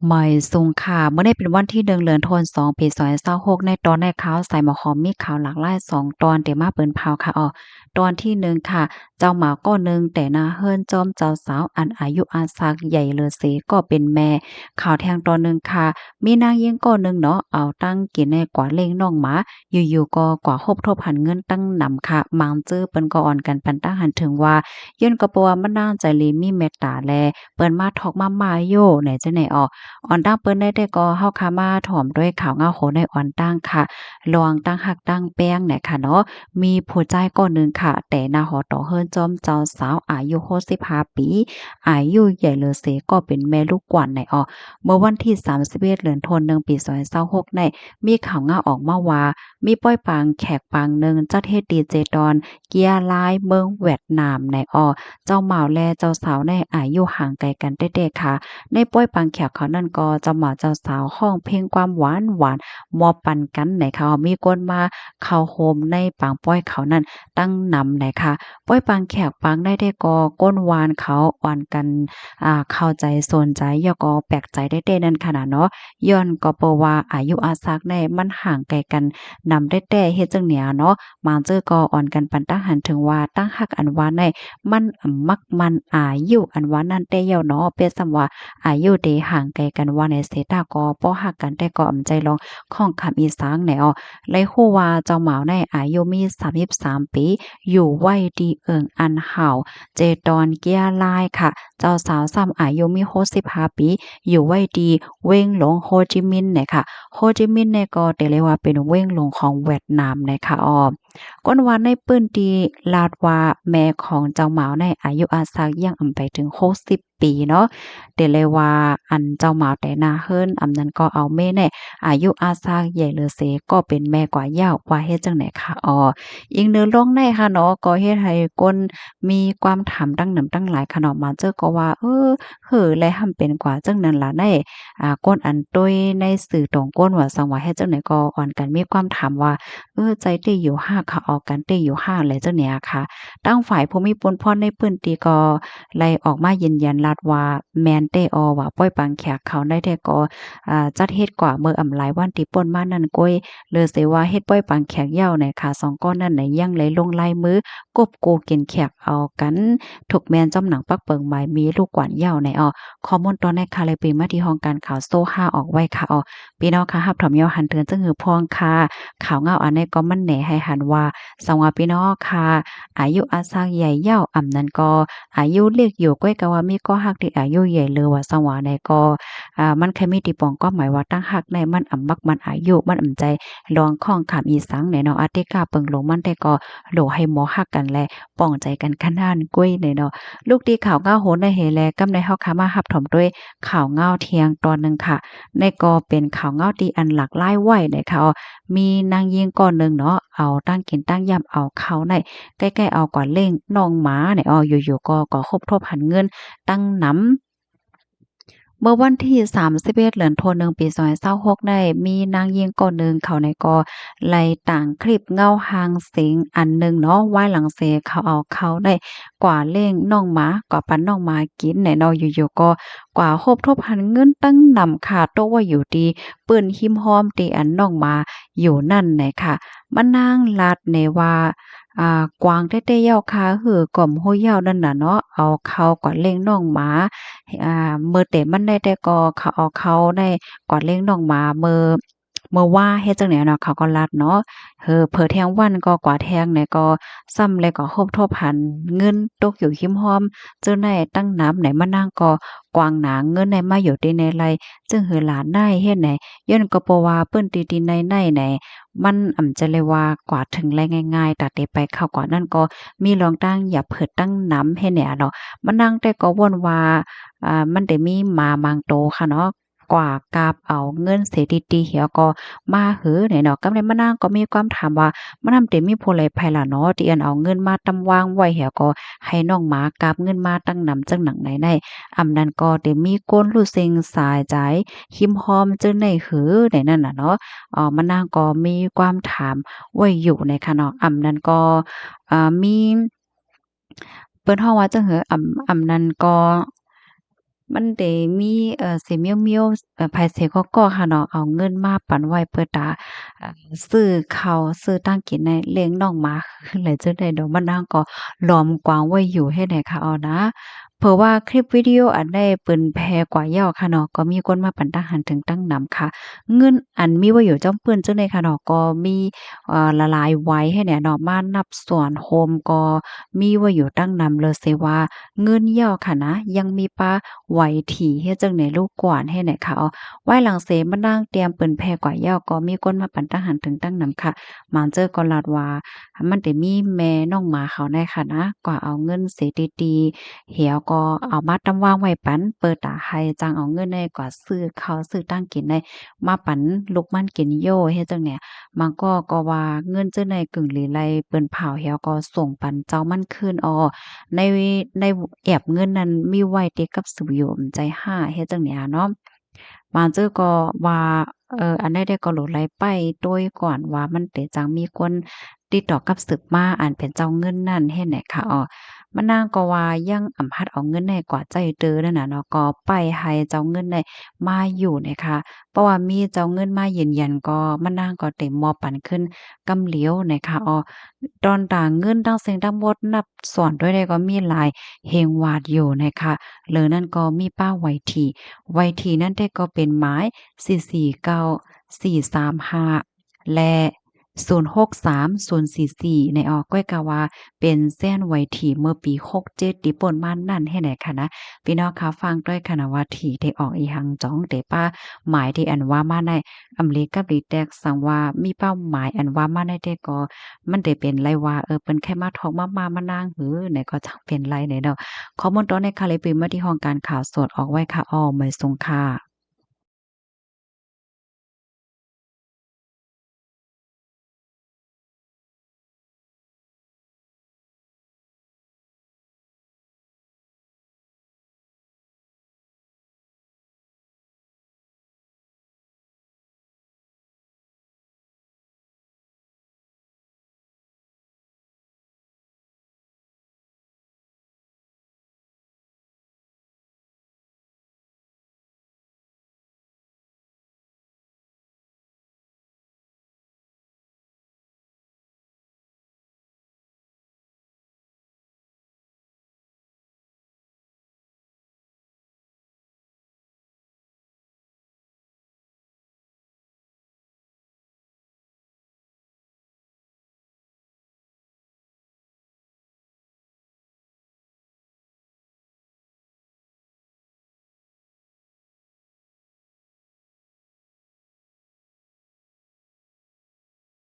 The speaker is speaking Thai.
หมอยสุงค่ะเมื่อได้เป็นวันที่1เดือนธันวาคมปี2026ในตอนในข่าวใส่หมอหอมมีข่าวหลากหลาย2ตอนเดี๋ยวมาเปิ้นเผาค่ะตอนที่1ค่ะเจ้าหมาก็หนึ่งแต่นาเฮิรนจอมเจ้าสาวอันอายุอาซักใหญ่เลอเสก็เป็นแม่ข่าวแทงตอนหนึ่งค่ะมีนางยิงก็หนึ่งเนาะเอาตั้งกินในกว่าเล้งน้องหมาอยู่ๆก็กว่าฮบทบหันเงินตั้งนำค่ะมังจื้อเปิ้นก็อ่อนกันปันตั้งหันถึงว่าย้อนก็บ่ว่ามันนางใจลีมีเมตตาแลเปิ้นมาทอกมาโยไหนจะไหนอ่อนตั้งเปิ้นได้แต่ก็เฮาคามาถ่อมด้วยข่าวเงาโหในอ่อนตั้งค่ะลองตั้งหักตั้งแป้งเนี่ยค่ะเนาะมีผู้ใจก็หนึ่งค่ะแต่นาหอต่อเฮิรนจอมเจ้าสาวอายุ65ปีอายุใหญ่เลอเสก็เป็นแม่ลูกกวนในเมื่อวันที่31เดือนธันวาคมปี2026ในมีข่าวเงาออกมาว่ามีป้อยปางแขกปางหนึ่งจัดเฮ็ดดีเจดอนเกียร์ลายเมืองเวียดนามในเจ้าหม่าวและเจ้าสาวในอายุห่างไกลกันเด้ๆค่ะ ในป้อยปังแขกเขานั่นก็เจ้าหมาเจ้าสาวห้องเพลงความหวานหวานมอบปันกันไหนค่ะมีคนมาเข้าโฮมในปางป้อยเขานั่นตั้งนำไหนค่ะป้อยปังแขกปังได้ก็ก้นหวานเขาหวานกันเข้าใจสนใจยอก็แปลกใจได้นั่นขนาดเนาะย้อนก็เพราะว่าอายุอาซักในมันห่างไกลกันนำได้แต่เฮ็ดจังเนี่ยเนาะมาเจอก็อ่อนกันปันตั้งหันถึงว่าตั้งหักอันว่าในมันมักมันอายุอันว่านั่นแต่เยาเนาะเปรียบเสมว่า อายุเดห่างไกลกันว่าในเสตาก็ป้อหักกันแต่ก็อำใจลองข้องคำอีสางแนวเลยคู่ว่าเจ้าหมาวในอายุมี33ปีอยู่ไว้ดีเอิงอันเห่าเจตอนเกียลายค่ะเจ้าสาวซ้ำอายุมี65ปีอยู่ไว้ดีเว้งหลงโฮจิมินห์เนี่ยค่ะโฮจิมินห์เนี่ยก็เรียกว่าเป็นเว้งหลงของเวียดนามนะคะก้นวานในปื้นตีลาดว่าแม่ของเจ้าหมาวในอายุอาซักยังอำไปถึง60ปีเนาะ เดเลยว่าอันเจ้าหมาแต่นาเฮิรนอำนั้นก็เอาแม่แน่อายุอาซากใหญ่เลอเสก็เป็นแม่กว่ายาวว่าเฮ็ดจังไหนคะอีกเนื้อลงในค่ะเนาะก็เฮ็ดให้คนมีความถามตั้งหนำตั้งหลายค่ะเนาะมาเจอก็ว่าเฮ้อแลหำเป็นกว่าจังนั้นล่ะในก้นอันตุ้ยในสื่อตรงก้นว่าสังว่าเฮ็ดจังไหนก็อ่อนกันมีความถามว่าใจเต้อยู่ห้าค่ะออกกันเต้อยู่ห้าแลจังเนี่ยค่ะตั้งฝ่ายผู้มีปนพรในพื้นที่ก็ไล่ออกมายืนยันลัดว่าแม่นเตว่าป้อยปังแขกเขาได้แต่ก็จัดเฮ็ดกว่าเมื่ออำหลายวันที่ป่นมานั่นก้อยเลยสิว่าเฮ็ดป้อยปังแขกเหย้าในค่ะสองก้อนนั้นไหนยังไหลลงลายมือกบโกกินแขกเอากันถูกแม่นจอมหนังปักเปิงหมายมีลูกกวนเหย้าในข้อมูลตอนในค่ะเลยปีมาที่ห้องการข่าวโซ่5ออกไว้ค่ะพี่น้องค่ะรับถอมยอหันเตือนจังหือพองค่ะข่าวเงาอันนี้ก็มันแหนให้หันว่าสังว่าพี่น้องค่ะอายุอาซักใหญ่เหย้าอำนั้นก็อายุเล็กอยู่ก้อยก็ว่ามีก็ฮักที่อายุใหญ่เลยว่าสังว่าในก็มันแค่มีติปองก็หมายว่าตั้งฮักในมันอำมักมันอายุมันอำใจลองข้องขามอีสังในเนาะอาติกาเปิงหลงมันแต่ก็โหลให้หมอฮักกันแลป้องใจกันขนาดก้อยในเนาะลูกดีข่าวเงาโหนในเฮแลกำในเฮาค่ะมารับถมด้วยข่าวเงาเที่ยงตอนหนึ่งค่ะในก็เป็นข่าวเงาที่อันหลากหลายไว้ในค่ะมีนางยิงก่อนหนึ่งเนาะเอาตั้งกินตั้งยำเอาเขาในใกล้ๆเอาก่อนเล่งน้องหมาเนี่ยอยู่ๆก็ครบทบหันเงินตั้งนำ เมื่อวันที่31เดือนธันวาคมปี2026ได้มีนางยิงคนหนึ่งเขาในก็ไล่ต่างคลิปเงาหางเสียงอันหนึ่งเนาะไว้หลังเสเขาเอาเขาได้กว่าเล่งน้องหมากว่าปันน้องหมากินในเนาะอยู่ๆก็กว่าครบทบหันเงินตั้งนำค่ะโตว่าอยู่ดีปืนหิมห้อมตีอันน้องหมาอยู่นั่นไหนค่ะมานั่งลัดในว่ากวางเต้ๆเหย้าคาหือก่อมโฮเหย้านั่นน่ะเนาะเอาเข้ากว่าเล่งน้องหมา มื้อเต็มมันได้แต่ก็เขาเอาเขาได้กอดเลี้ยงน้องหมามื้อว่าเฮ็ดจั่งใดเนาะเขาก็ลัดเนาะเผลอแทงวันก็กว่าแทงเนี่ยก็ซ้ำแล้วก็โฮบทบหันเงินตกอยู่หิ้มห้อมเจ้าไหนตั้งน้ำไหนมานั่งก็กวางหนาเงินไหนมาอยู่ตีในไรจึงหือหลานได้เฮ็ดไหนย้อนก็บ่ว่าเปิ้นตีๆในไหนมันจะเลยว่ากว่าถึงไรง่ายๆตัดเตไปเข้ากว่านั้นก็มีรองตั้งอย่าเผิดตั้งน้ำให้แหน่เนาะมานั่งแต่ก็วนว่ามันได้มีหมาบางโตค่ะเนาะกว่ากาบเอาเงินเสดีๆเหี่ยวก็มาหือเนี่ยเนาะกำในมะนางก็มีความถามว่ามะนำเต็มีผู้ใดไผล่ะเนาะที่อันเอาเงินมาตำวางไว้เหี่ยวก็ให้น้องหมากาบเงินมาตั้งนำจังหนังไหนได้อำนั้นก็ได้มีก้นรู้เซ็งสายใจหิมหอมจึงได้หือในนั้นน่ะเนาะมะนางก็มีความถามไว้อยู่ในค่ะเนาะอำนั้นก็มีเปิ้นฮ้องว่าจั่งหืออำนั้นก็ มันได้มีสิเมียวๆไผเสิก็ค่ะเนาะเอาเงินมาปันไว้เปิดตาซื้อข้าวซื้อตั้งกินในเลี้ยงน้องหมาแล้วจั่งใดดอกมันนางก็ล้อมกวางไว้อยู่เฮ็ดให้ค่ะเอานะเพราะว่าคลิปวิดีโออันใดเปิ้นแพร่กว่าเหย้าค่ะเนาะก็มีคนมาปันตั้งหันถึงตั้งนำค่ะเงินอันมีไว้อยู่จ้อมเปิ้นจั่งใดค่ะเนาะก็มีละลายไว้ให้เนี่ยเนาะมานับส่วนโฮมก็มีไว้อยู่ตั้งนำเลยเสียว่าเงินเหย้าค่ะนะยังมีปาไหวถี่เฮ็ดจั่งใดลูกกวานให้ไหนค่ะอ๋อไว้หลังเสมานั่งเตรียมเปิ้นแผ่กว่าเหย้าก็มีคนมาปันตั้งหันถึงตั้งนำค่ะหมางเจอก็ลาดว่ามันได้มีแม่น้องหมาเขาในค่ะนะก็เอาเงินเสียดีๆเหี่ยวก็เอามาตำวางไว้ปันเปิดตาให้จังเอาเงินในกว่าซื้อข้าวซื้อตั้งกินในมาปันลูกมันกินโย่เฮ็ดจังเนี่ยมันก็ว่าเงินจั่งใดกึ่งหลีไลเปิ้นเผาเหี่ยวก็ส่งปันเจ้ามันคืนอ้อในในแอบเงินนั้นมีไว้ติดกับสุอยู่อำใจห้าเฮ็ดจั่งเนี้ยเนาะบางจื้อก็ว่าอันใดได้ก็โหลดไหลไปโดยก่อนว่ามันเตจังมีคนติดต่อกับสืบมาอันเป็นเจ้าเงินนั่นเฮ็ดไหนคะอ้อมะนางก็ว่ายังอำหัดเอาเงินในกว่าใจเด้อนั่นน่ะเนาะก็ไปให้เจ้าเงินในมาอยู่นะคะเพราะว่ามีเจ้าเงินมายืนยันก็มะนางก็ได้มอบปันขึ้นกำเหลียวนะคะอ้อตอนต่างเงินทั้งสิ่งทั้งหมดนับส่วนด้วยได้ก็มีหลายเฮงวาดอยู่นะคะเลยนั่นก็มีป้าไว้ที่ไว้ที่นั่นได้ก็เป็นหมาย449 435และ063044ในออกก้อยกะว่าเป็นแส้นไว้ที่เมื่อปี67ที่ป่นมานั่นให้ไหนค่ะนะพี่น้องคะฟังด้วยค่ะนะว่าที่ได้ออกอีหังจ้องเตป้าหมายที่อันว่ามาในอำเลกับลีแตกสังว่ามีเป้าหมายอันว่ามาในแต่ก็มันได้เป็นไรว่าเปิ้นแค่มาทอกมานางหือไหนก็จักเป็นไรไหนเนาะข้อมูลตอนในค่ะเลยปืนมาที่ห้องการข่าวสดออกไว้ค่ะอ้อไม่ทรงค่ะ